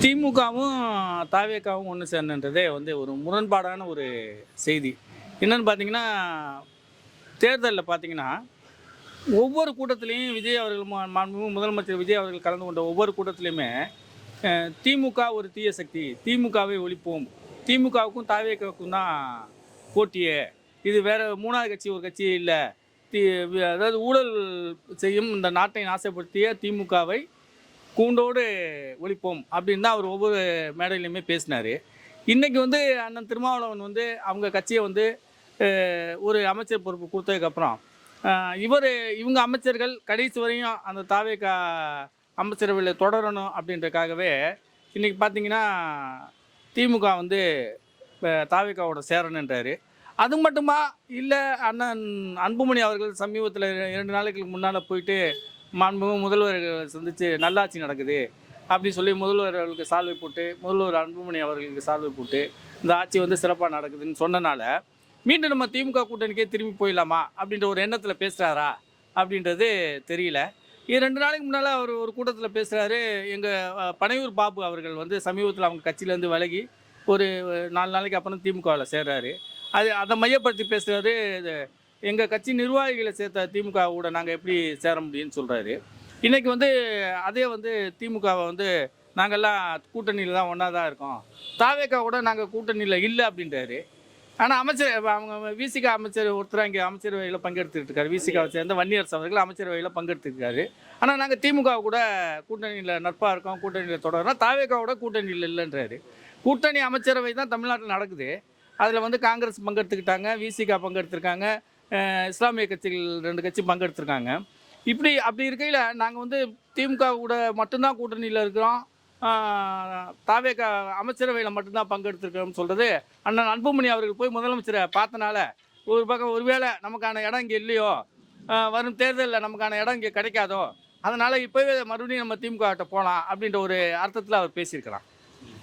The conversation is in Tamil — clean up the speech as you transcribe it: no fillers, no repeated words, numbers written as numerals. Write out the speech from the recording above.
திமுகவும் தாவேகாவும் ஒன்று சேர்ந்ததே வந்து ஒரு முரண்பாடான ஒரு செய்தி. என்னன்னு பார்த்தீங்கன்னா, தேர்தலில் பார்த்தீங்கன்னா, ஒவ்வொரு கூட்டத்திலயும் விஜய் அவர்கள் மாண்புமிகு முதலமைச்சர் விஜய் அவர்கள் கலந்து கொண்ட ஒவ்வொரு கூட்டத்திலயுமே, திமுக ஒரு தீய சக்தி, திமுகவை ஒழிப்போம், திமுகவுக்கும் தாவேகாவுக்கும் தான் போட்டியே, இது வேற 3வது கட்சி ஒரு கட்சியே இல்ல. தி அதாவது ஊழல் செய்யும் இந்த நாட்டை நாசப்படுத்திய திமுகவை கூண்டோடு ஒழிப்போம் அப்படின்னு தான் அவர் ஒவ்வொரு மேடையிலையுமே பேசினார். இன்றைக்கி வந்து அண்ணன் திருமாவளவன் வந்து அவங்க கட்சியை வந்து ஒரு அமைச்சர் பொறுப்பு கொடுத்ததுக்கப்புறம் இவங்க அமைச்சர்கள் கடைசி வரையும் அந்த தாவேகா அமைச்சரவையில் தொடரணும் அப்படின்றதுக்காகவே இன்றைக்கி பார்த்தீங்கன்னா திமுக வந்து தாவேகாவோட சேரணுன்றாரு. அது மட்டுமா இல்லை அண்ணன் அன்புமணி அவர்கள் சமீபத்தில் 2 நாளைக்கு முன்னால் போயிட்டு மாண்புமிகு முதல்வர்களை சந்தித்து நல்லாட்சி நடக்குது அப்படி சொல்லி முதல்வர் அவர்களுக்கு சால்வை போட்டு முதல்வர் அன்புமணி அவர்களுக்கு சால்வை போட்டு இந்த ஆட்சி வந்து சிறப்பாக நடக்குதுன்னு சொன்னனால மீண்டும் நம்ம திமுக கூட்டணிக்கே திரும்பி போயிடலாமா அப்படின்ற ஒரு எண்ணத்தில் பேசுகிறாரா அப்படின்றது தெரியல. 2 நாளைக்கு முன்னால் அவர் ஒரு கூட்டத்தில் பேசுகிறாரு. எங்கள் பனையூர் பாபு அவர்கள் வந்து சமீபத்தில் அவங்க கட்சியிலேருந்து விலகி ஒரு 4 நாளைக்கு அப்புறம் திமுகவில் சேர்றாரு. அதை மையப்படுத்தி பேசுகிறாரு. எங்கள் கட்சி நிர்வாகிகளை சேர்த்த திமுக கூட நாங்கள் எப்படி சேர முடியும்னு சொல்கிறாரு. இன்றைக்கி வந்து அதே வந்து திமுகவை வந்து நாங்கள்லாம் கூட்டணியில் தான் ஒன்றா தான் இருக்கோம், தாவேகா கூட நாங்கள் கூட்டணியில் இல்லை அப்படின்றாரு. ஆனால் அமைச்சர் அவங்க விசிகா அமைச்சர் ஒருத்தர் இங்கே அமைச்சரவையில் பங்கெடுத்துக்கிட்டு இருக்காரு. விசிகாவை சேர்ந்த வன்னியரசு அவர்கள் அமைச்சரவையில் பங்கெடுத்துருக்காரு. ஆனால் நாங்கள் திமுக கூட கூட்டணியில் நட்பாக இருக்கோம், கூட்டணியில் தொடர்றோம், தாவேகாவோட கூட்டணியில் இல்லைன்றாரு. கூட்டணி அமைச்சரவை தான் தமிழ்நாட்டில் நடக்குது. அதில் வந்து காங்கிரஸ் பங்கெடுத்துக்கிட்டாங்க, விசிகா பங்கெடுத்துருக்காங்க, இஸ்லாமிய கட்சிகள் 2 கட்சி பங்கெடுத்துருக்காங்க. அப்படி இருக்கையில் நாங்கள் வந்து திமுக கூட மட்டும்தான் கூட்டணியில் இருக்கிறோம், தாவேகா அமைச்சரவையில் மட்டும்தான் பங்கெடுத்துருக்கோம்னு சொல்கிறது அண்ணன் அன்புமணி அவர்கள் போய் முதலமைச்சரை பார்த்தனால ஒரு பக்கம் ஒருவேளை நமக்கான இடம் இங்கே இல்லையோ, வரும் தேர்தலில் நமக்கான இடம் இங்கே கிடைக்காதோ, அதனால் இப்போவே மறுபடியும் நம்ம திமுக கிட்ட போகலாம் அப்படின்ற ஒரு அர்த்தத்தில் அவர் பேசியிருக்கலாம்.